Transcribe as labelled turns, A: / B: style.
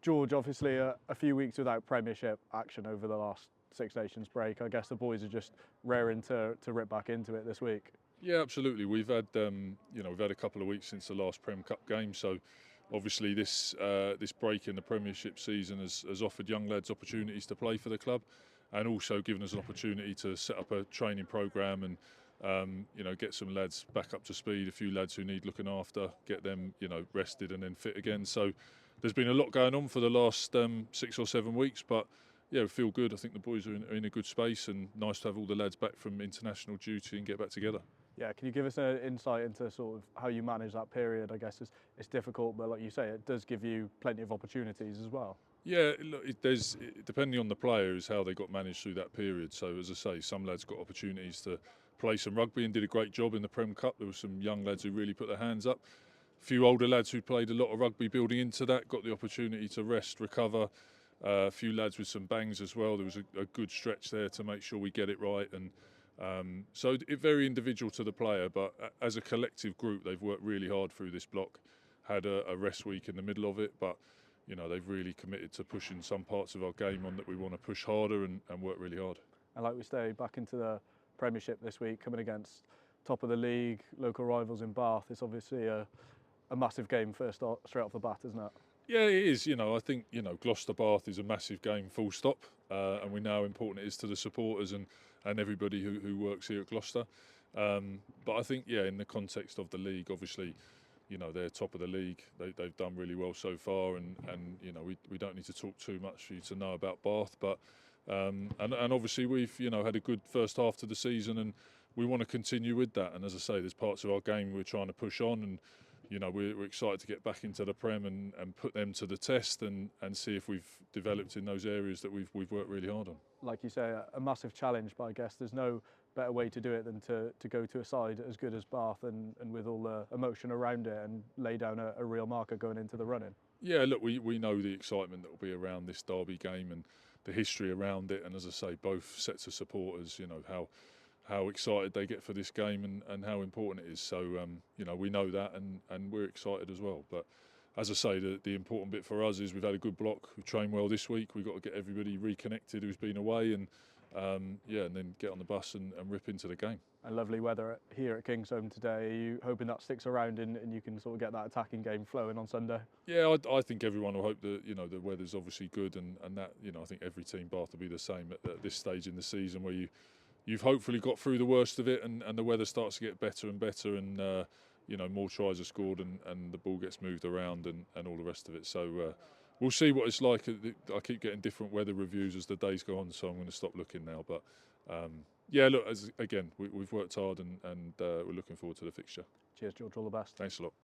A: George, obviously a few weeks without premiership action over the last Six Nations break. I guess the boys are just raring to rip back into it this week.
B: Yeah, absolutely. We've had we've had a couple of weeks since the last Prem Cup game, so obviously this break in the Premiership season has offered young lads opportunities to play for the club, and also given us an opportunity to set up a training programme and get some lads back up to speed. A few lads who need looking after, get them rested and then fit again. So there's been a lot going on for the last 6 or 7 weeks, but yeah, we feel good. I think the boys are in a good space, and nice to have all the lads back from international duty and get back together.
A: Yeah, can you give us an insight into sort of how you manage that period? I guess it's difficult, but like you say, it does give you plenty of opportunities as well.
B: Yeah, look, depending on the player is how they got managed through that period. So as I say, some lads got opportunities to play some rugby and did a great job in the Prem Cup. There were some young lads who really put their hands up. A few older lads who played a lot of rugby building into that got the opportunity to rest, recover. A few lads with some bangs as well. There was a good stretch there to make sure we get it right, and so it's very individual to the player, but as a collective group they've worked really hard through this block. Had a rest week in the middle of it, but they've really committed to pushing some parts of our game on that we want to push harder and work really hard.
A: And like we say, back into the Premiership this week, coming against top of the league, local rivals in Bath. It's obviously a massive game straight off the bat, isn't it?
B: Yeah, it is. I think Gloucester Bath is a massive game, full stop, and we know how important it is to the supporters and everybody who works here at Gloucester. But I think, in the context of the league, obviously, they're top of the league. They've done really well so far, and we don't need to talk too much for you to know about Bath. But and obviously we've had a good first half to the season, and we want to continue with that. And as I say, there's parts of our game we're trying to push on, and we're excited to get back into the Prem and put them to the test and see if we've developed in those areas that we've worked really hard on.
A: Like you say, a massive challenge, but I guess there's no better way to do it than to go to a side as good as Bath and with all the emotion around it and lay down a real marker going into the running.
B: Yeah, look, we know the excitement that will be around this derby game and the history around it, and as I say, both sets of supporters, how excited they get for this game and how important it is. So, we know that and we're excited as well. But as I say, the important bit for us is we've had a good block. We've trained well this week. We've got to get everybody reconnected who's been away and then get on the bus and rip into the game.
A: And lovely weather here at Kingsholm today. Are you hoping that sticks around and you can sort of get that attacking game flowing on Sunday?
B: Yeah, I think everyone will hope that the weather's obviously good and that I think every team, Bath, will be the same at this stage in the season where you've hopefully got through the worst of it and the weather starts to get better and better and more tries are scored and the ball gets moved around and all the rest of it. So we'll see what it's like. I keep getting different weather reviews as the days go on, so I'm going to stop looking now. But look, again, we've worked hard and we're looking forward to the fixture.
A: Cheers, George. All the best.
B: Thanks a lot.